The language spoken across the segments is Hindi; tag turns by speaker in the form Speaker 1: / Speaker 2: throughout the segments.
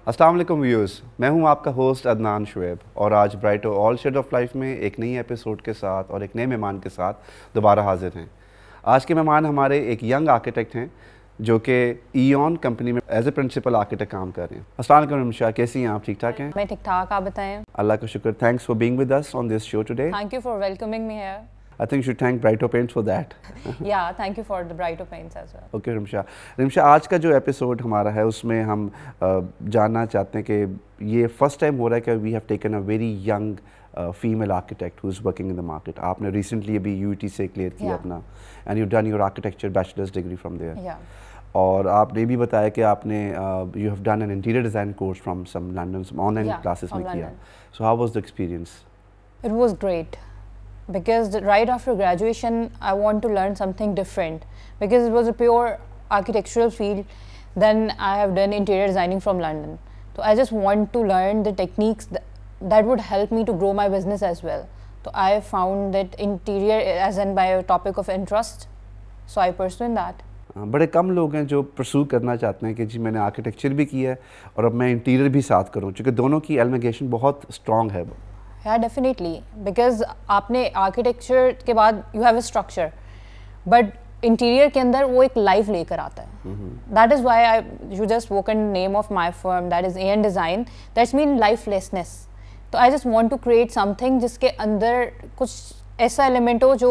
Speaker 1: अस्सलाम वालेकुम व्यूअर्स, मैं हूं आपका होस्ट अदनान शुएब और आज ब्राइटो ऑल शेड ऑफ लाइफ में एक नई एपिसोड के साथ और एक नए मेहमान के साथ दोबारा हाजिर हैं। आज के मेहमान हमारे एक यंग आर्किटेक्ट हैं जो कि ईऑन कंपनी में एज ए प्रिंसिपल आर्किटेक्ट काम कर रहे हैं। अस्सलाम वालेकुम रिमशा, कैसी हैं आप? ठीक ठाक हैं?
Speaker 2: मैं ठीक ठाक, आप बताएं?
Speaker 1: अल्लाह का शुक्र। Thanks for being with us on this show today.
Speaker 2: Thank you for welcoming me here.
Speaker 1: I think you should thank Brighto Paints for that.
Speaker 2: Yeah, thank you for the Brighto Paints as well.
Speaker 1: Okay, Rimsha, आज का जो एपिसोड हमारा है उसमें हम जानना चाहते हैं कि ये फर्स्ट टाइम हो रहा है कि we have taken a very young female architect who is working in the market. आपने रिसेंटली अभी यूईटी से क्लियर किया अपना and you done your architecture bachelors degree from there. और आपने भी बताया कि आपने you have done an interior design course from some London online classes में किया। So how was the experience?
Speaker 2: It was great. Because right after graduation I want to learn something different because it was a pure architectural field. Then I have done interior designing from London, so I just want to learn the techniques that would help me to grow my business as well. So I found that interior as in my topic of interest, so I pursued that.
Speaker 1: बड़े कम लोग हैं जो परसू करना चाहते हैं कि जी मैंने आर्किटेक्चर भी किया है और अब मैं इंटीरियर भी साथ करूं, क्योंकि दोनों की एलिमिनेशन बहुत स्ट्रॉन्ग है।
Speaker 2: Yeah, definitely. Because आपने आर्किटेक्चर के बाद you have a structure, but interior के अंदर वो एक लाइफ लेकर आता है। That is why I you just woken name of my firm, that is an design, that's mean lifelessness. तो I just want to create something जिसके अंदर कुछ ऐसा एलिमेंट हो जो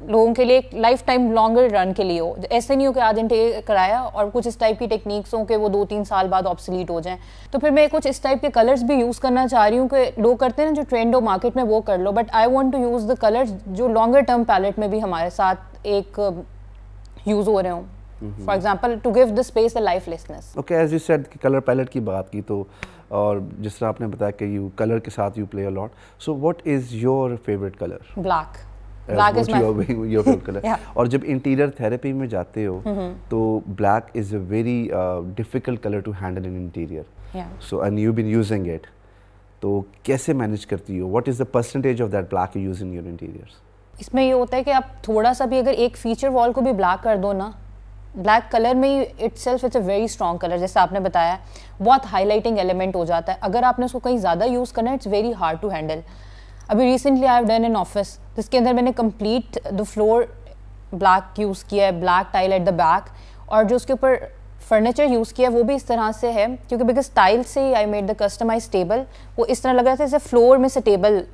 Speaker 2: लोगों के लिए लाइफ टाइम लॉन्गर रन के लिए हो। ऐसे नहीं हो कि आज इंटीरियर कराया और कुछ इस टाइप की टेक्निक्स हो कि वो 2-3 साल बाद ऑब्सोलीट हो जाएं। तो फिर मैं कुछ इस टाइप के कलर्स भी यूज़ करना चाह रही हूँ कि लोग करते हैं ना जो ट्रेंड हो मार्केट में वो कर लो, but I want to use the colours जो लॉन्गर टर्म पैलेट में भी हमारे साथ एक यूज़ हो रहे हों। For example to give the space the lifelessness.
Speaker 1: Okay, as you said colour palette की बात की तो और जिस तरह आपने बताया कि यू कलर के साथ you play a lot, so what is your favourite colour?
Speaker 2: Black. Black is
Speaker 1: your favourite colour. और जब इंटीरियर थेरेपी में जाते हो तो black is a very difficult colour to handle in interior, so and you been using it, तो कैसे मैनेज करती हो? What is the percentage of that black you use in your interiors?
Speaker 2: इसमें ये होता है कि आप थोड़ा सा भी अगर एक फीचर वॉल को भी ब्लैक कर दो ना, ब्लैक कलर में ही itself it's a very strong colour, जैसे आपने बताया बहुत हाईलाइटिंग एलिमेंट हो जाता है। अगर आपने उसको कहीं ज़्यादा यूज़ करना है it's very hard to handle. अभी recently I have done in office जिसके अंदर मैंने complete the floor black use किया है, black tile at the back, और जो उसके ऊपर फर्नीचर यूज़ किया है वो भी इस तरह से है क्योंकि बिकॉज टाइल से I made the customise table, वो इस तरह लग रहा था जैसे फ्लोर में से table,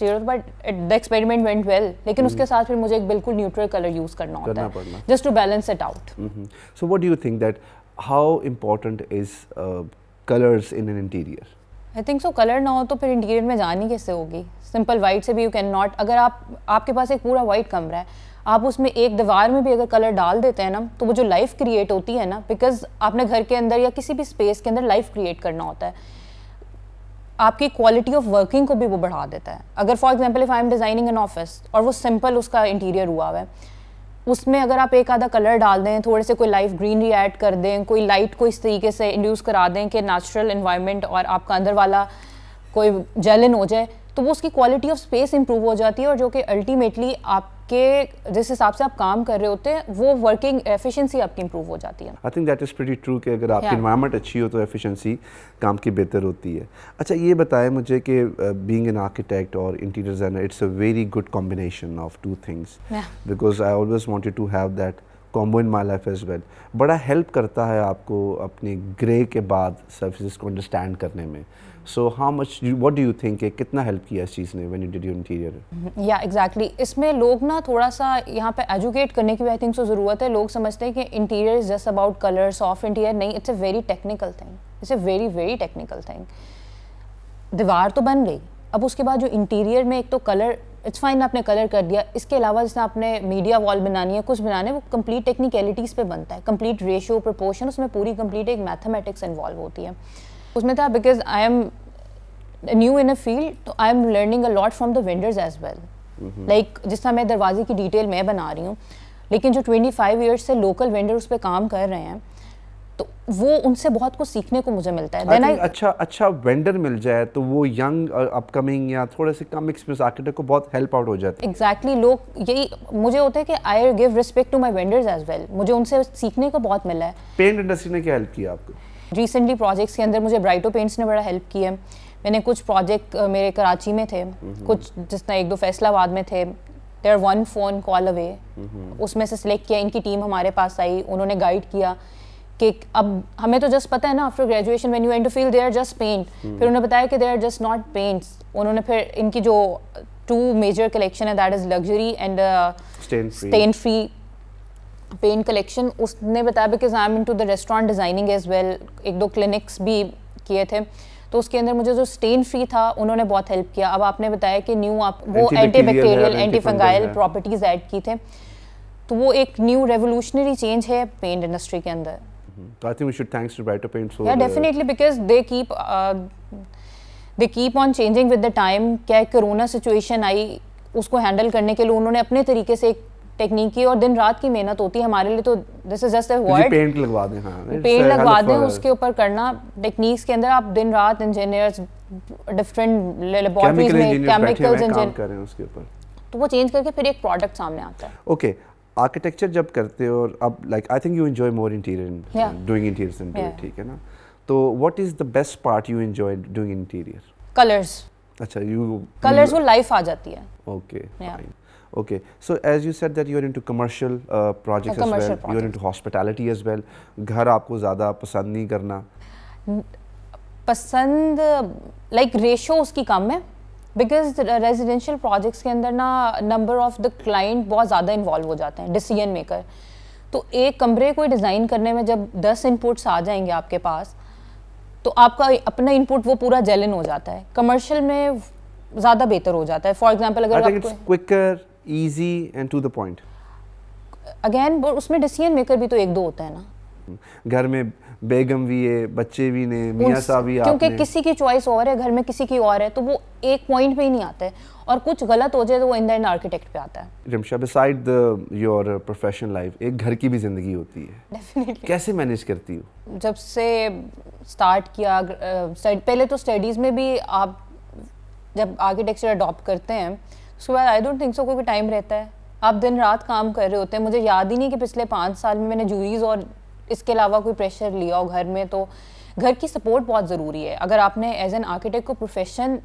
Speaker 2: but the experiment went well. लेकिन उसके साथ फिर मुझे एक बिल्कुल न्यूट्रल कलर यूज़ करना होता है just to balance it out.
Speaker 1: So what do you think that how important is colours in an interior?
Speaker 2: I think so colour ना हो तो फिर इंटीरियर में जानी कैसे होगी? सिंपल वाइट से भी यू कैन नॉट। अगर आपके पास एक पूरा वाइट कमरा है, आप उसमें एक दीवार में भी अगर कलर डाल देते हैं ना तो वो जो लाइफ क्रिएट होती है ना, बिकॉज आपने घर के अंदर या किसी भी स्पेस के अंदर लाइफ क्रिएट करना होता है, आपकी क्वालिटी ऑफ वर्किंग को भी वो बढ़ा देता है। अगर for example if I am designing an office और वो सिंपल उसका इंटीरियर हुआ है, उसमें अगर आप एक आधा कलर डाल दें, थोड़े से कोई लाइफ ग्रीनरी ऐड कर दें, कोई लाइट को इस तरीके से इंड्यूस करा दें कि नेचुरल एनवायरनमेंट और आपका अंदर वाला कोई जेल इन हो जाए, तो वो उसकी क्वालिटी ऑफ स्पेस इंप्रूव हो जाती है और जो कि अल्टीमेटली आपके जिस हिसाब से आप काम कर रहे होते हैं वो वर्किंग एफिशिएंसी आपकी इंप्रूव हो जाती है।
Speaker 1: I think that is pretty true कि अगर आपकी एनवायरनमेंट अच्छी हो तो एफिशिएंसी काम की बेहतर होती है। अच्छा, ये बताएं मुझे कि बीइंग एन आर्किटेक्ट और interior designer it's a very good combination of two things, because I always wanted to have that combo in my life as well. बड़ा हेल्प करता है आपको अपने ग्रे के बाद सर्फेसिस को अंडरस्टैंड करने में। So how much what do you think कितना हेल्प किया इस चीज़ ने when you did your interior?
Speaker 2: या एग्जैक्टली, इसमें लोग ना थोड़ा सा यहाँ पे एजुकेट करने की भी आई थिंक सो ज़रूरत है। लोग समझते हैं कि interior is just about colour, soft interior नहीं, it's a very technical thing, it's a very very technical thing. दीवार तो बन गई, अब उसके बाद जो इंटीरियर में एक तो कलर, इट्स फाइन आपने कलर कर दिया, इसके अलावा जैसे आपने मीडिया वॉल बनानी है, कुछ बनाने, वो कंप्लीट टेक्निकलिटीज़ पे बनता है, कंप्लीट रेशियो, प्रोपोर्शन, उसमें पूरी कंप्लीट एक मैथमेटिक्स इन्वॉल्व होती है उसमें था। Because I am new in a field, तो I am learning a lot from the vendors as well. Like जिस तरह मैं दरवाजे की डिटेल मैं बना रही हूँ, लेकिन जो 25 ईयर्स से लोकल वेंडर उस पर काम कर रहे हैं तो वो उनसे बहुत कुछ सीखने को मुझे मिलता है।
Speaker 1: अच्छा वेंडर मिल जाए तो वो यंग अपकमिंग या थोड़े से कम एक्सपीरियंस आर्किटेक्ट को बहुत हेल्प आउट हो जाता है।
Speaker 2: एग्जैक्टली, लोग यही मुझे होता है कि I give respect to my vendors as well, मुझे उनसे सीखने को बहुत मिला है।
Speaker 1: पेंट इंडस्ट्री ने क्या हेल्प किया आपको?
Speaker 2: रिसेंटली प्रोजेक्ट्स के अंदर मुझे ब्राइटो पेंट्स ने बड़ा हेल्प किया है। मैंने कुछ प्रोजेक्ट मेरे कराची में थे, कुछ जिस तरह 1-2 फैसलाबाद में थे, there one phone call away, उसमें से सिलेक्ट किया, इनकी टीम हमारे पास आई, उन्होंने गाइड किया कि अब हमें तो जस्ट पता है ना after graduation when you end to feel they are just paint, फिर उन्होंने बताया कि they are just not paints. उन्होंने फिर इनकी जो 2 मेजर कलेक्शन है that is luxury and stain free paint collection, उसने बताया because I am into the restaurant designing as well, 1-2 clinics भी किए थे, तो उसके अंदर मुझे जो स्टेन फ्री था उन्होंने बहुत हेल्प किया। अब आपने बताया कि न्यू आप वो anti bacterial anti fungal properties add की थे, तो वो एक न्यू रेवोल्यूशनरी चेंज है पेंट इंडस्ट्री के अंदर।
Speaker 1: So I think we should thanks to Brighter Paints for
Speaker 2: definitely because they keep on changing with the time। क्या कोरोना सिचुएशन आई, उसको हैंडल करने के लिए उन्होंने अपने तरीके से एक टेक्निक की, और दिन रात की मेहनत होती है हमारे लिए, तो this is just a word,
Speaker 1: paint लगवा दें, हाँ
Speaker 2: पेंट लगवा दें, उसके ऊपर करना टेक्निक्स के अंदर आप दिन रात इंजीनियर्स डिफरेंट लेबोरेटरीज में केमिकल्स इंजीनियर कर रहे हैं उसके ऊपर, तो वो चेंज करके फिर एक प्रोडक्ट सामने आता है।
Speaker 1: ओके, आर्किटेक्चर जब करते हो और अब like I think you enjoy more interior, doing interiors and doing, ठीक है ना, तो what is the best part you enjoy doing interior?
Speaker 2: Colours.
Speaker 1: अच्छा, यू
Speaker 2: कलर्स वो लाइफ आ जाती है।
Speaker 1: Okay fine. Okay, so as you said that you are into commercial projects as well, you are into hospitality as well. घर आपको ज़्यादा पसंद नहीं करना?
Speaker 2: पसंद like रेशो उसकी कम है, because रेजिडेंशियल प्रोजेक्ट्स के अंदर ना नंबर ऑफ द क्लाइंट बहुत ज़्यादा इन्वॉल्व हो जाते हैं, डिसीजन मेकर। तो एक कमरे को डिज़ाइन करने में जब 10 इनपुट्स आ जाएंगे आपके पास, तो आपका अपना इनपुट वो पूरा जेलन हो जाता है। कमर्शियल में ज़्यादा बेहतर हो जाता है। फॉर एग्जाम्पल अगर
Speaker 1: आपको quicker, easy and to the point.
Speaker 2: Again, उसमें डिसीजन मेकर भी तो 1-2 होता है ना।
Speaker 1: घर में बेगम भी है, बच्चे भी ने, मियां साहब भी,
Speaker 2: क्योंकि किसी की चॉइस और है, घर में किसी की और है, तो वो एक पॉइंट पे ही नहीं आता है, और कुछ गलत हो जाए तो वो इन द एंड आर्किटेक्ट पे आता है।
Speaker 1: Rimsha, beside the your professional life, एक घर की भी जिंदगी होती है।
Speaker 2: Definitely.
Speaker 1: कैसे मैनेज करती हो?
Speaker 2: जब से स्टार्ट किया, पहले तो स्टडीज में भी आप जब आर्किटेक्चर अडॉप्ट करते हैं, उसके बाद आई डोंट थिंक सो कोई भी टाइम रहता है, आप दिन रात काम कर रहे होते हैं। मुझे याद ही नहीं कि पिछले 5 साल में मैंने जूरीज और इसके अलावा कोई प्रेशर लिया हो घर में। तो घर की सपोर्ट बहुत ज़रूरी है। अगर आपने एज एन आर्किटेक्ट को प्रोफेशन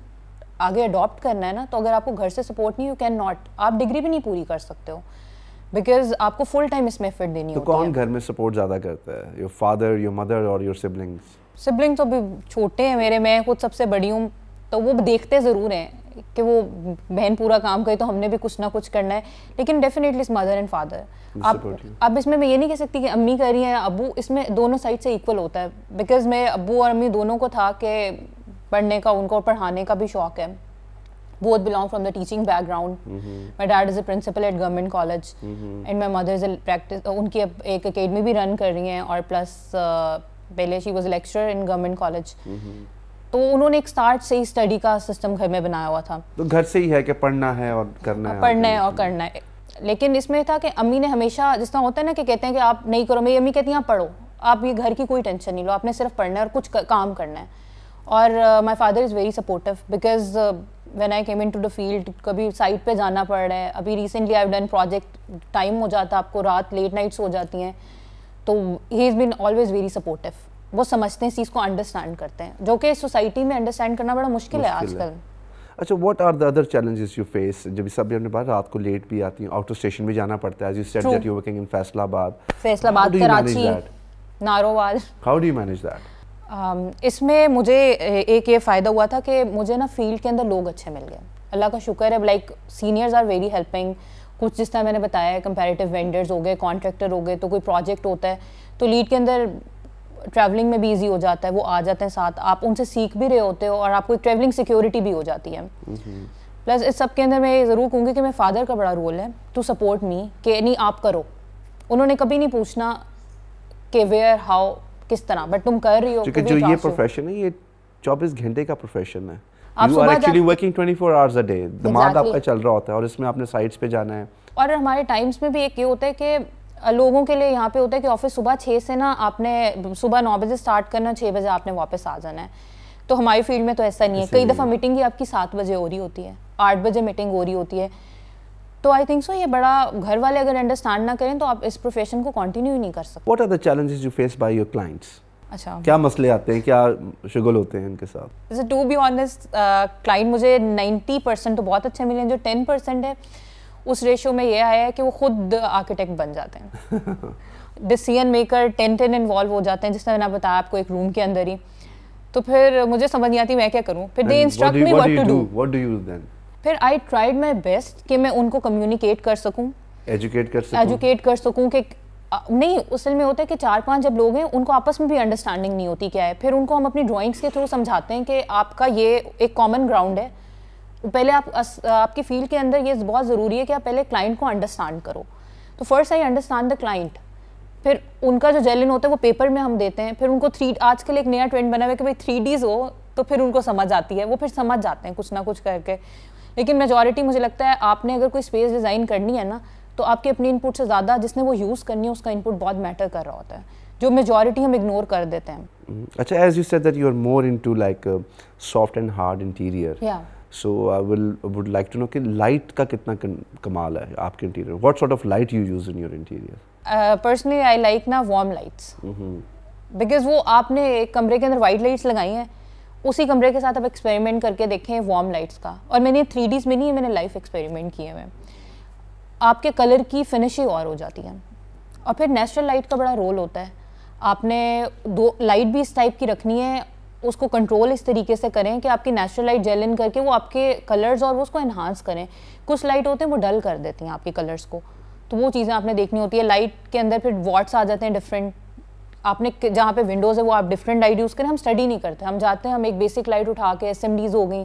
Speaker 2: आगे अडॉप्ट करना है ना, तो अगर आपको घर से सपोर्ट नहीं, यू कैन नॉट, आप डिग्री भी नहीं पूरी कर सकते हो, बिकॉज आपको फुल टाइम इसमें एफर्ट देनी होती है।
Speaker 1: तो कौन घर में सपोर्ट ज़्यादा करता है, योर फादर, योर मदर और योर सिबलिंग्स?
Speaker 2: सिबलिंग तो अभी छोटे हैं मेरे, मैं खुद सबसे बड़ी हूँ, तो वो देखते ज़रूर हैं कि वो बहन पूरा काम करे तो हमने भी कुछ ना कुछ करना है, लेकिन डेफिनेटली मदर एंड फादर। अब इसमें मैं ये नहीं कह सकती कि अम्मी कर रही हैं अबू, इसमें दोनों साइड से इक्वल होता है, बिकॉज मैं अबू और अम्मी दोनों को था कि पढ़ने का, उनको पढ़ाने का भी शौक है। Both belong from the teaching background. My dad is a principal at government college and my mother is a practice, उनकी एक अकेडमी भी रन कर रही हैं, और प्लस पहले she was lecturer in government college. तो उन्होंने एक स्टार्ट से ही स्टडी का सिस्टम घर में बनाया हुआ था, तो
Speaker 1: घर से ही है कि पढ़ना है और करना है,
Speaker 2: पढ़ना है और करना है। लेकिन इसमें था कि अम्मी ने हमेशा, जिस तरह होता है ना कि कहते हैं कि आप नहीं करो, मेरी अम्मी कहती हैं आप पढ़ो, आप ये घर की कोई टेंशन नहीं लो, आपने सिर्फ पढ़ना है और कुछ काम करना है। और my father is very supportive, because when I came in to the field, कभी साइट पे जाना पड़ रहा है, अभी recently I have done project, time हो जाता है आपको, रात लेट नाइट्स हो जाती हैं, तो he is been always very supportive. वो समझते हैं, इस चीज़ को अंडरस्टैंड करते हैं, जो कि सोसाइटी में अंडरस्टैंड करना बड़ा मुश्किल है आजकल।
Speaker 1: अच्छा, what are the other challenges you face? जब सब अपने बात रात को लेट भी आती हैं, आउट ऑफ स्टेशन भी जाना पड़ता है, as you said that you working in Faisalabad,
Speaker 2: Karachi, Narowal.
Speaker 1: How do you manage that?
Speaker 2: इसमें मुझे एक ये फ़ायदा हुआ था कि मुझे ना फील्ड के अंदर लोग अच्छे मिल गए, अल्लाह का शुक्र है। Like seniors are very helping, कुछ जिस तरह मैंने बताया कंपैरेटिव वेंडर्स हो गए, कॉन्ट्रैक्टर हो गए, तो कोई प्रोजेक्ट होता है तो लीड के अंदर ट्रैवलिंग में भी इजी हो जाता है, वो आ जाते हैं साथ, आप उनसे सीख भी रहे होते हो और आपको एक ट्रैवलिंग सिक्योरिटी भी हो जाती है। प्लस इस सब के अंदर मैं ज़रूर कहूँगी कि मेरे फादर का बड़ा रोल है टू सपोर्ट मी, कि नहीं आप करो। उन्होंने कभी नहीं पूछना कि वेयर, हाउ, किस तरह, बट तुम कर रही हो।
Speaker 1: क्योंकि जो ये प्रोफेशन है, ये 24 घंटे का प्रोफेशन है, you are actually working 24 hours a day, दिमाग आपका चल रहा होता है और इसमें आपने साइट्स पे जाना है।
Speaker 2: और हमारे टाइम्स में भी एक ये होता है कि लोगों के लिए यहाँ पे होता है कि ऑफिस सुबह 6 से ना, आपने सुबह 9 बजे स्टार्ट करना, 6 बजे आपने वापस आ जाना है। तो हमारी फील्ड में तो ऐसा नहीं है, कई दफ़ा मीटिंग ही आपकी 7 बजे हो रही होती है, 8 बजे मीटिंग हो रही होती है। तो आई थिंक सो ये बड़ा, घर वाले अगर अंडरस्टैंड ना करें तो आप इस प्रोफेशन को कंटिन्यू ही नहीं कर सकते।
Speaker 1: What are the challenges you face by your clients?
Speaker 2: अच्छा,
Speaker 1: क्या मसले आते हैं, क्या शुगल होते हैं इनके साथ?
Speaker 2: जैसे टू बी ऑनेस्ट क्लाइंट मुझे 90% तो बहुत अच्छे मिले हैं, जो 10% है उस रेशियो में ये आया है कि वो खुद आर्किटेक्ट बन जाते हैं डिसीजन मेकर 10 इन्वॉल्व हो जाते हैं, जिस तरह मैंने बताया आपको एक रूम के अंदर ही। तो फिर मुझे समझ नहीं आती मैं क्या करूं, फिर they instruct me what to do.
Speaker 1: What do you then?
Speaker 2: फिर आई ट्राइड माय बेस्ट कि मैं उनको कम्युनिकेट कर सकूं,
Speaker 1: एजुकेट कर सकूं
Speaker 2: कि नहीं, असल में होता है कि 4-5 जब लोग हैं उनको आपस में भी अंडरस्टैंडिंग नहीं होती क्या है, फिर उनको हम अपनी ड्राइंग्स के थ्रू समझाते हैं कि आपका ये एक कॉमन ग्राउंड है। पहले आपकी फील्ड के अंदर ये बहुत ज़रूरी है कि आप पहले क्लाइंट को अंडरस्टैंड करो। तो first I understand the client, फिर उनका जो जेलिन होता है वो पेपर में हम देते हैं, फिर उनको आजकल एक नया ट्रेंड बना हुआ है कि भाई 3Ds हो, तो फिर उनको समझ आती है, वो फिर समझ जाते हैं कुछ ना कुछ करके। लेकिन मेजॉरिटी मुझे लगता है आपने अगर कोई स्पेस डिज़ाइन करनी है ना, तो आपके अपने इनपुट से ज़्यादा जिसने वो यूज़ करनी है उसका इनपुट बहुत मैटर कर रहा होता है, जो मेजॉरिटी हम इग्नोर कर देते हैं।
Speaker 1: अच्छा, as you said that you are more into like soft and hard interior, so I would like to know कि लाइट का कितना कमाल है आपके interior? What sort of light you use in your interior?
Speaker 2: Personally I like ना वार्म लाइट्स, बिकॉज वो आपने एक कमरे के अंदर वाइट लाइट्स लगाई हैं, उसी कमरे के साथ आप एक्सपेरिमेंट करके देखें वार्म लाइट्स का। और मैंने 3Ds में नहीं है, मैंने लाइफ एक्सपेरिमेंट किए हुए, आपके कलर की फिनिशिंग और हो जाती है। और फिर नेचुरल लाइट का बड़ा रोल होता है, आपने दो लाइट भी इस टाइप की रखनी है, उसको कंट्रोल इस तरीके से करें कि आपकी नेचुरल लाइट जेल इन करके वो आपके कलर्स और वो उसको एनहांस करें। कुछ लाइट होते हैं वो डल कर देती हैं आपके कलर्स को, तो वो चीज़ें आपने देखनी होती है। लाइट के अंदर फिर वॉट्स आ जाते हैं डिफरेंट, आपने जहाँ पे विंडोज़ है वो आप डिफरेंट लाइट यूज़ करें। हम स्टडी नहीं करते, हम जाते हैं हम एक बेसिक लाइट उठा के SMDs हो गई,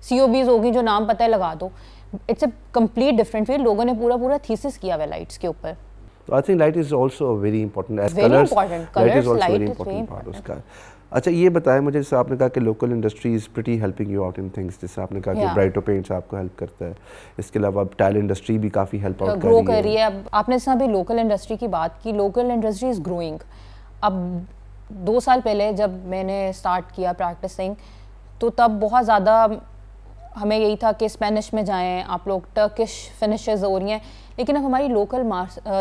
Speaker 2: COBs हो गई, जो नाम पता है लगा दो। It's a complete different field, लोगों ने पूरा थीसिस किया हुआ लाइट्स के ऊपर।
Speaker 1: I think light is also very important as colors. Light is also very important part उसका। अच्छा, ये बताएं मुझे, जैसे आपने कहा कि local industry is pretty helping you out in things, जैसे आपने कहा कि ब्राइटो पेंट्स आपको हेल्प करता है, इसके अलावा अब टाइल इंडस्ट्री भी काफ़ी हेल्प आउट
Speaker 2: ग्रो कर रही है। अब आपने जैसे अभी लोकल इंडस्ट्री की बात की, लोकल इंडस्ट्री इज़ ग्रोइंग। अब 2 साल पहले जब मैंने स्टार्ट किया प्रैक्टिसिंग, तो तब बहुत ज़्यादा हमें यही था कि स्पेनिश में जाएं आप लोग, टर्किश फिनिशेस हो रही हैं, लेकिन अब हमारी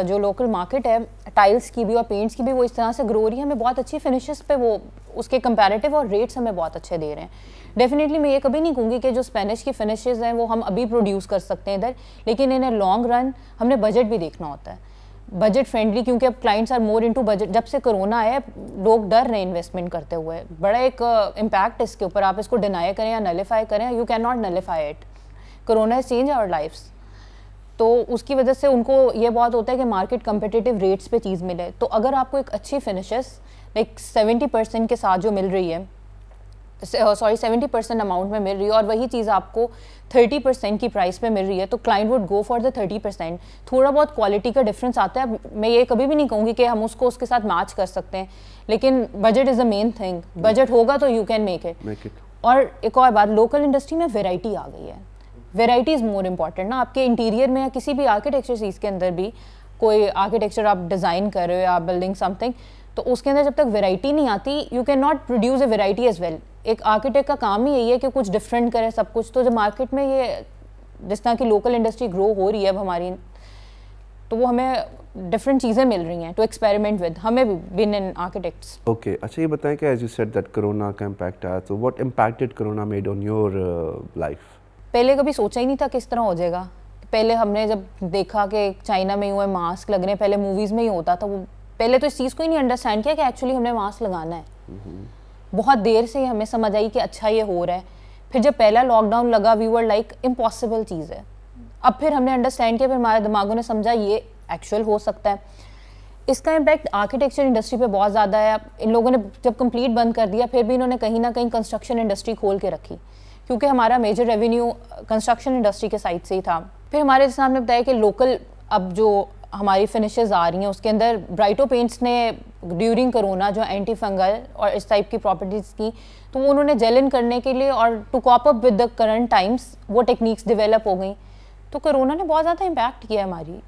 Speaker 2: जो लोकल मार्केट है टाइल्स की भी और पेंट्स की भी, वो इस तरह से ग्रो रही है, हमें बहुत अच्छी फिनिशेस पे वो उसके कंपैरेटिव और रेट्स हमें बहुत अच्छे दे रहे हैं। डेफिनेटली मैं ये कभी नहीं कहूँगी कि जो स्पेनिश की फिनिशेस हैं वो हम अभी प्रोड्यूस कर सकते हैं इधर, लेकिन इन लॉन्ग रन हमने बजट भी देखना होता है, बजट फ्रेंडली, क्योंकि अब clients are more into budget. जब से कोरोना है लोग डर रहे हैं इन्वेस्टमेंट करते हुए, बड़ा एक इम्पैक्ट इसके ऊपर, आप इसको डिनाई करें या नलिफाई करें, you can not nullify it. Corona has change our lifes, तो उसकी वजह से उनको ये बहुत होता है कि मार्केट कम्पिटिटिव रेट्स पे चीज़ मिले। तो अगर आपको एक अच्छी फिनिशेस लाइक 70% के साथ जो मिल रही है, 70% अमाउंट में मिल रही है, और वही चीज़ आपको 30% की प्राइस पे मिल रही है, तो client would go for the 30%। थोड़ा बहुत क्वालिटी का डिफरेंस आता है, मैं ये कभी भी नहीं कहूँगी कि हम उसके साथ मैच कर सकते हैं, लेकिन budget is the main thing. Budget होगा तो यू कैन मेक इट। और एक और बात, लोकल इंडस्ट्री में वेराइटी आ गई है, वेराइटी इज़ मोर इम्पॉर्टेंट ना। आपके इंटीरियर में या किसी भी आर्किटेक्चर चीज़ के अंदर भी, कोई आर्किटेक्चर आप डिज़ाइन कर रहे हो या बिल्डिंग समथिंग, तो उसके अंदर जब तक वेराइटी नहीं आती, you can not produce a variety as well. एक आर्किटेक्ट का काम ही यही है कि कुछ डिफरेंट करे सब कुछ। तो जब मार्केट में ये जिस तरह की लोकल इंडस्ट्री ग्रो हो रही है अब हमारी, तो वो हमें डिफरेंट चीज़ें मिल रही हैं टू एक्सपेरिमेंट विद, हमें भी बीन इन आर्किटेक्ट्स।
Speaker 1: ओके, अच्छा ये बताएं कि as you said that corona का इम्पैक्ट आया, तो what impacted corona made on your life?
Speaker 2: पहले कभी सोचा ही नहीं था किस तरह हो जाएगा। पहले हमने जब देखा कि चाइना में हुए मास्क लग रहे हैं, पहले मूवीज़ में ही होता था, वो पहले तो इस चीज़ को ही नहीं अंडरस्टैंड किया कि एक्चुअली हमने मास्क लगाना है। बहुत देर से हमें समझ आई कि अच्छा ये हो रहा है। फिर जब पहला लॉकडाउन लगा, वी वर लाइक इम्पॉसिबल चीज़ है। अब फिर हमने अंडरस्टैंड किया, फिर हमारे दिमागों ने समझा ये एक्चुअल हो सकता है। इसका इम्पैक्ट आर्किटेक्चर इंडस्ट्री पे बहुत ज़्यादा है। इन लोगों ने जब कंप्लीट बंद कर दिया, फिर भी इन्होंने कहीं ना कहीं कंस्ट्रक्शन इंडस्ट्री खोल के रखी, क्योंकि हमारा मेजर रेवेन्यू कंस्ट्रक्शन इंडस्ट्री के साइड से ही था। फिर हमारे जैसे आपने बताया कि लोकल अब जो हमारी फिनिशेस आ रही हैं, उसके अंदर ब्राइटो पेंट्स ने ड्यूरिंग कोरोना जो एंटी फंगल और इस टाइप की प्रॉपर्टीज़ की, तो वो उन्होंने जेल इन करने के लिए और to cope up with the current times वो टेक्निक्स डेवलप हो गई। तो कोरोना ने बहुत ज़्यादा इम्पैक्ट किया हमारी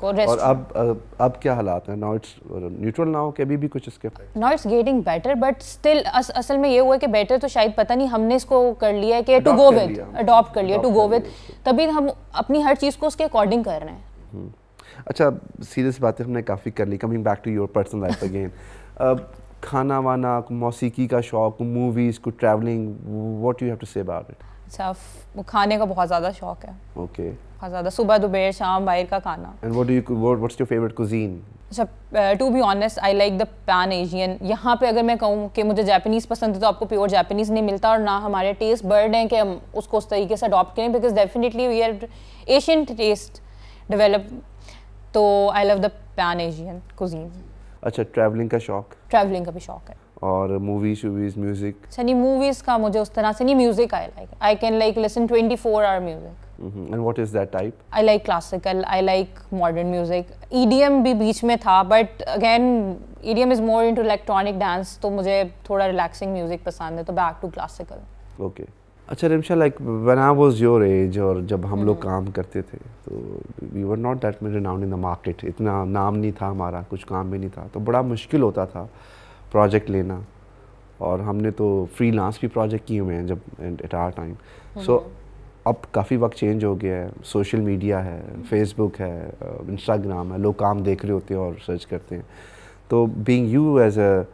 Speaker 1: और अब क्या हालात हैं? नाउ इट्स न्यूट्रल नाउ कि अभी भी कुछ इसके
Speaker 2: now it's getting better, but still असल में ये हुआ कि बेटर तो शायद पता नहीं, हमने इसको कर लिया है कि टू गो विद, अडॉप्ट कर लिया टू गो विद, तभी हम अपनी हर चीज़ को उसके अकॉर्डिंग कर रहे हैं।
Speaker 1: अच्छा, सीरियस बातें हमने काफ़ी कर ली। Coming back to your personal life again, खाना वाना, मौसीकी का शौक, मूवीज, को travelling, what you have to say about it?
Speaker 2: अच्छा, खाने का बहुत ज़्यादा शौक है।
Speaker 1: ओके।
Speaker 2: बहुत ज़्यादा, सुबह दोपहर शाम बाहर का खाना।
Speaker 1: And what's your favourite cuisine?
Speaker 2: अच्छा, to be honest I like the pan Asian. यहाँ पे अगर मैं कहूँ कि मुझे जापानीज़ पसंद है तो आपको प्योर जापानीज़ नहीं मिलता, और ना हमारे टेस्ट बर्ड हैं कि हम उसको उस तरीके से अडॉप्ट करें, because definitely we are Asian taste develop. तो I love the pan Asian cuisine.
Speaker 1: अच्छा, ट्रैवलिंग का शौक?
Speaker 2: ट्रैवलिंग का भी शौक है।
Speaker 1: और मूवीज, म्यूजिक?
Speaker 2: अच्छा नहीं, मूवीज़ का मुझे उस तरह से नहीं, music I can like listen 24 hour music.
Speaker 1: And what is that type?
Speaker 2: I like classical, I like modern music. EDM भी बीच में था, but again EDM is more into electronic dance, तो मुझे थोड़ा relaxing music पसंद है, तो back to classical.
Speaker 1: Okay. अच्छा Rimsha, like when I was your age और जब हम लोग काम करते थे तो we were not that much renowned in the market, इतना नाम नहीं था हमारा, कुछ काम भी नहीं था, तो बड़ा मुश्किल होता था प्रोजेक्ट लेना, और हमने तो फ्रीलांस भी प्रोजेक्ट किए हुए हैं जब एट आवर टाइम। सो अब काफ़ी वक्त चेंज हो गया है, सोशल मीडिया है, फेसबुक है, इंस्टाग्राम है, लोग काम देख रहे होते हैं और सर्च करते हैं। तो being you as a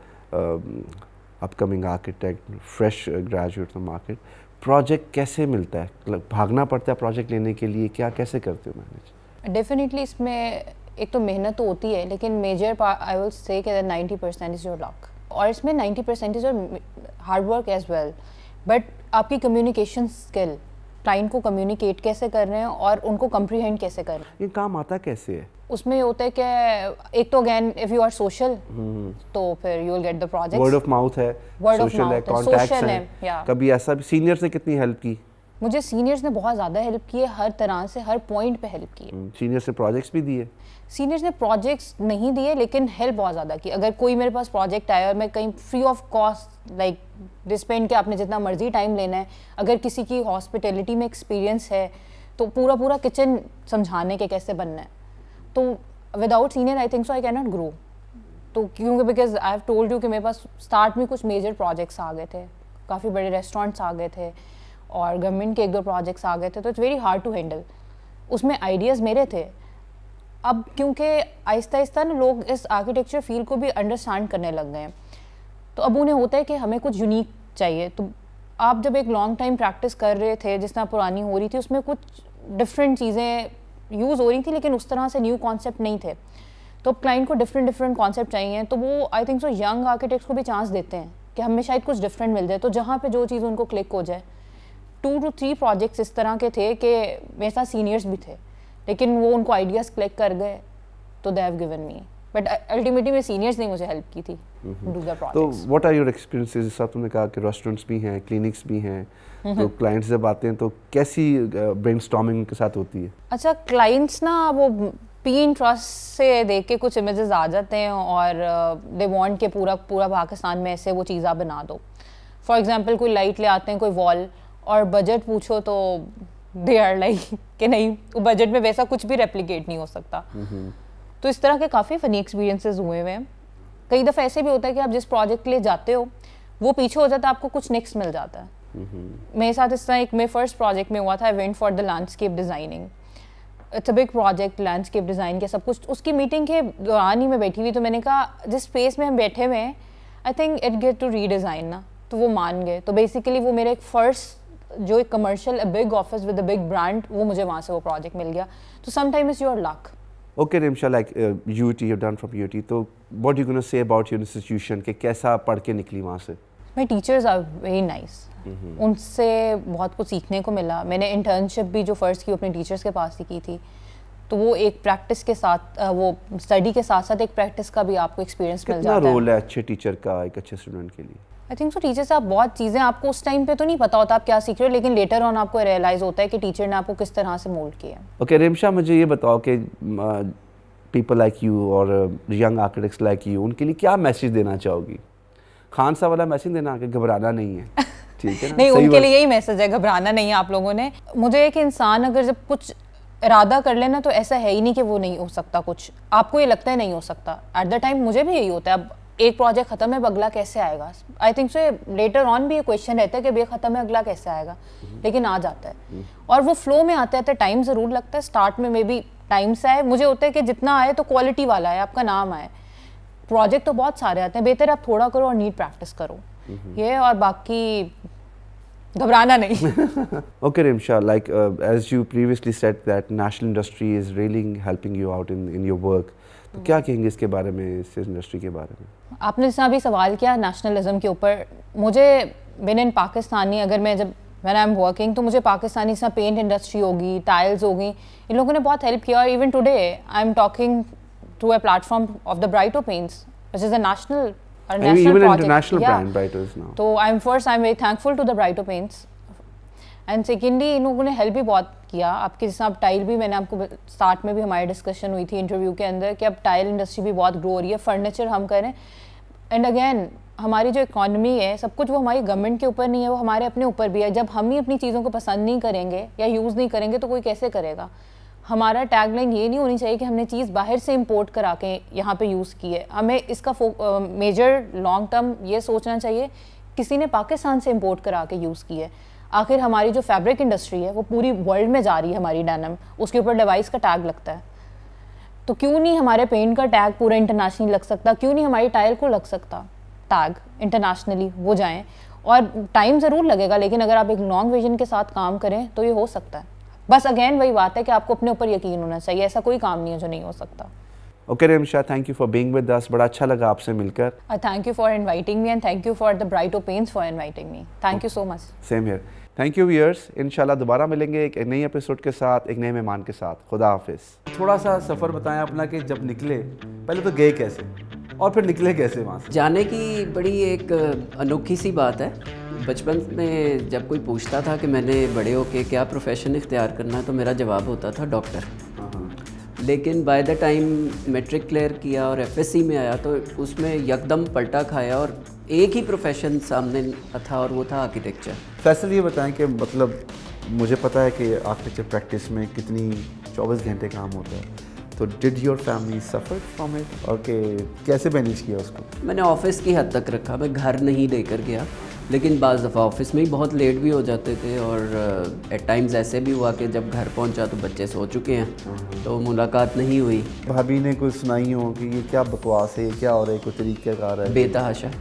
Speaker 1: upcoming architect, fresh graduate from market, project कैसे मिलता है? भागना पड़ता है प्रोजेक्ट लेने के लिए, क्या कैसे करते हो मैनेज?
Speaker 2: डेफिनेटली इसमें एक तो मेहनत तो होती है, लेकिन major part I will say कि 90% इज़ योर लक, और इसमें 90% is your hard work as well. But आपकी कम्युनिकेशन स्किल, क्लाइंट को कम्युनिकेट कैसे कर रहे हैं और उनको कम्प्रीहेंड कैसे कर रहे हैं,
Speaker 1: ये काम आता कैसे है?
Speaker 2: उसमें ये होता है कि एक तो again if you are social तो फिर you will get the project.
Speaker 1: Word of mouth है, सोशल है, कॉन्टैक्ट्स हैं। कभी ऐसा भी सीनियर से कितनी हेल्प की?
Speaker 2: मुझे सीनियर्स ने बहुत ज़्यादा हेल्प की है, हर तरह से, हर पॉइंट पे हेल्प की है।
Speaker 1: सीनियर से प्रोजेक्ट्स भी दिए?
Speaker 2: सीनियर्स ने प्रोजेक्ट्स नहीं दिए, लेकिन हेल्प बहुत ज़्यादा की। अगर कोई मेरे पास प्रोजेक्ट आया और मैं कहीं फ्री ऑफ कॉस्ट लाइक डिस्पेंड के आपने जितना मर्जी टाइम लेना है, अगर किसी की हॉस्पिटैलिटी में एक्सपीरियंस है तो पूरा किचन समझाने के कैसे बनना है, तो without senior I think so I can not grow. तो क्योंकि because I have told you कि मेरे पास स्टार्ट में कुछ मेजर प्रोजेक्ट्स आ गए थे, काफ़ी बड़े रेस्टोरेंट्स आ गए थे और गवर्नमेंट के 1-2 प्रोजेक्ट्स आ गए थे, तो it's very hard to handle. उसमें आइडियाज़ मेरे थे। अब क्योंकि आहिस्ता आहिस्ता ना लोग इस आर्किटेक्चर फील्ड को भी अंडरस्टैंड करने लग गए हैं, तो अब उन्हें होता है कि हमें कुछ यूनिक चाहिए। तो आप जब एक लॉन्ग टाइम प्रैक्टिस कर रहे थे, जिस तरह पुरानी हो रही थी, उसमें कुछ डिफरेंट चीज़ें यूज़ हो रही थी, लेकिन उस तरह से न्यू कॉन्सेप्ट नहीं थे। तो अब क्लाइंट को डिफरेंट कॉन्सेप्ट चाहिए, तो वो आई थिंक सो यंग आर्किटेक्ट्स को भी चांस देते हैं कि हमें शायद कुछ डिफरेंट मिल जाए। तो जहाँ पे जो चीज़ उनको क्लिक हो जाए, 2 to 3 प्रोजेक्ट्स इस तरह के थे कि मेरे साथ सीनियर्स भी थे, लेकिन वो उनको आइडियाज़ क्लिक कर गए, तो they have given me. But ultimately मेरे सीनियर्स ने मुझे हेल्प की थी डू द प्रोजेक्ट्स।
Speaker 1: तो व्हाट आर योर एक्सपीरियंसेस? सब तुमने कहा कि रेस्टोरेंट्स भी हैं, क्लिनिक्स भी हैं, तो क्लाइंट्स जब आते हैं तो कैसी ब्रेनस्टॉर्मिंग के साथ होती है?
Speaker 2: अच्छा, क्लाइंट्स ना वो Pinterest से देख के कुछ इमेजेस आ जाते हैं और दे वांट के पूरा पाकिस्तान में ऐसे वो चीज़ आप बना दो। फॉर एग्जांपल कोई लाइट ले आते हैं, कोई वॉल, और बजट पूछो तो दे आर लाइक कि नहीं, वो बजट में वैसा कुछ भी रेप्लिकेट नहीं हो सकता। तो इस तरह के काफ़ी फ़नी एक्सपीरियंसेस हुए हुए हैं। कई दफ़ा ऐसे भी होता है कि आप जिस प्रोजेक्ट के लिए जाते हो वो पीछे हो जाता है, आपको कुछ नेक्स्ट मिल जाता है। मेरे साथ इस तरह एक मेरे फर्स्ट प्रोजेक्ट में हुआ था, I went for the landscape designing. It's a big project, landscape design के सब कुछ। उसकी मीटिंग के दौरान ही मैं बैठी हुई, तो मैंने कहा जिस स्पेस में हम बैठे हुए हैं I think it get to redesign ना, तो वो मान गए। तो बेसिकली वो मेरे एक फर्स्ट जो एक commercial big office with a big brand, वो मुझे वहाँ से वो प्रोजेक्ट मिल गया। तो sometime is your luck.
Speaker 1: Okay, Rimsha, like UT, you've done from UT. तो what are you going to say about your institution? कि कैसा पढ़ के निकली वहाँ से?
Speaker 2: My teachers are very nice. उनसे बहुत कुछ सीखने को मिला। मैंने इंटर्नशिप भी जो फर्स्ट की अपने टीचर्स के पास ही की थी, तो वो एक प्रैक्टिस के साथ, वो स्टडी के साथ साथ एक प्रैक्टिस का भी आपको एक्सपीरियंस मिल जाता है।
Speaker 1: कितना रोल है अच्छे टीचर का एक अच्छे स्टूडेंट के लिए?
Speaker 2: आई थिंक सो टीचर से आप बहुत चीज़ें, आपको उस टाइम पे तो नहीं पता होता आप क्या सीख रहे हो, लेकिन लेटर ऑन आपको रियलाइज़ होता है कि टीचर ने आपको किस तरह से मोल्ड किया।
Speaker 1: ओके रिमशा, मुझे ये बताओ कि पीपल लाइक यू और यंग आर्किटेक्ट्स लाइक यू, उनके लिए क्या मैसेज देना चाहोगी? खान साहब वाला मैसेज देना कि घबराना नहीं है, ठीक है ना?
Speaker 2: नहीं, उनके लिए यही मैसेज है, घबराना नहीं है आप लोगों ने। मुझे एक इंसान अगर जब कुछ इरादा कर लेना, तो ऐसा है ही नहीं कि वो नहीं हो सकता कुछ। आपको ये लगता है नहीं हो सकता, एट द टाइम मुझे भी यही होता है। अब एक प्रोजेक्ट खत्म है, अगला कैसे आएगा? आई थिंक सो लेटर ऑन भी ये क्वेश्चन रहता है कि ये खत्म है, अगला कैसे आएगा, लेकिन आ जाता है। और वो फ्लो में आते आते टाइम ज़रूर लगता है। स्टार्ट में मे बी टाइम से आए, मुझे होता है कि जितना आए तो क्वालिटी वाला है, आपका नाम आए। प्रोजेक्ट तो बहुत सारे आते हैं, बेहतर आप थोड़ा करो और नीट प्रैक्टिस करो ये, और बाकी घबराना नहीं।
Speaker 1: Okay, Rimsha, like as you previously said that national industry is really helping you out in your work. तो क्या कहेंगे इसके बारे में, इस इंडस्ट्री के बारे में?
Speaker 2: आपने जैसा अभी सवाल किया नेशनलिज्म के ऊपर, मुझे बिन इन पाकिस्तानी, अगर मैं जब व्हेन आई एम वर्किंग तो मुझे पाकिस्तानी सा पेंट इंडस्ट्री होगी, टाइल्स होगी, इन लोगों ने बहुत हेल्प किया। और even today I am talking to a platform of the Brighto Paints which is a national
Speaker 1: even international brand Brightos now.
Speaker 2: तो I'm very thankful to the Brighto Paints. And secondly इन लोगों ने हेल्प भी बहुत किया। आपके जैसे आप टाइल भी, मैंने आपको स्टार्ट में भी हमारी डिस्कशन हुई थी इंटरव्यू के अंदर कि अब टाइल इंडस्ट्री भी बहुत ग्रो हो रही है, फर्नीचर हम करें। एंड अगेन हमारी जो इकॉनमी है, सब कुछ वो हमारी गवर्नमेंट के ऊपर नहीं है, वो हमारे अपने ऊपर भी है। जब हम ही अपनी चीज़ों को पसंद नहीं करेंगे या यूज़ नहीं करेंगे तो कोई कैसे करेगा। हमारा टैगलाइन ये नहीं होनी चाहिए कि हमने चीज़ बाहर से इंपोर्ट करा के यहाँ पे यूज़ की है। हमें इसका मेजर लॉन्ग टर्म ये सोचना चाहिए किसी ने पाकिस्तान से इंपोर्ट करा के यूज़ की है। आखिर हमारी जो फैब्रिक इंडस्ट्री है वो पूरी वर्ल्ड में जा रही है, हमारी डेनिम, उसके ऊपर डिवाइस का टैग लगता है, तो क्यों नहीं हमारे पेंट का टैग पूरा इंटरनेशनली लग सकता, क्यों नहीं हमारी टाइल को लग सकता टैग इंटरनेशनली, वो जाएँ। और टाइम ज़रूर लगेगा, लेकिन अगर आप एक लॉन्ग विजन के साथ काम करें तो ये हो सकता है। बस अगेन वही बात है कि आपको अपने ऊपर यकीन होना चाहिए, ऐसा कोई काम नहीं है जो नहीं हो सकता।
Speaker 1: Okay Rimsha, thank you for being with us, बड़ा अच्छा लगा आपसे मिलकर।
Speaker 2: Thank you for inviting me and thank you for the Brighto Paints for inviting me. Thank you so much.
Speaker 1: Same here. Thank you viewers, इंशाल्लाह दोबारा मिलेंगे एक नई एपिसोड के साथ, एक नए मेहमान के साथ। खुदा हाफिज़। थोड़ा सा सफ़र बताएं अपना कि जब निकले, पहले तो गए कैसे और फिर निकले कैसे वहाँ से?
Speaker 3: जाने की बड़ी एक अनोखी सी बात है। बचपन में जब कोई पूछता था कि मैंने बड़े होके क्या प्रोफेशन इख्तियार करना, तो मेरा जवाब होता था डॉक्टर। लेकिन by the time matric clear किया और एफएससी में आया तो उसमें यकदम पलटा खाया और एक ही प्रोफेशन सामने था और वो था आर्किटेक्चर।
Speaker 1: फैसल ये बताएं कि मतलब मुझे पता है कि आर्किटेक्चर प्रैक्टिस में कितनी 24 घंटे काम होता है, तो did your family suffer from it और कि कैसे मैनेज किया उसको?
Speaker 3: मैंने ऑफिस की हद तक रखा, मैं घर नहीं लेकर गया, लेकिन बाज़ दफ़ा ऑफिस में ही बहुत लेट भी हो जाते थे और एट टाइम्स ऐसे भी हुआ कि जब घर पहुंचा तो बच्चे सो चुके हैं, तो मुलाकात नहीं हुई।
Speaker 1: भाभी ने कुछ सुनाई हो कि ये क्या बकवास है, ये क्या हो रहा है, कोई तरीक़ाकार है?
Speaker 3: बेतहाशा।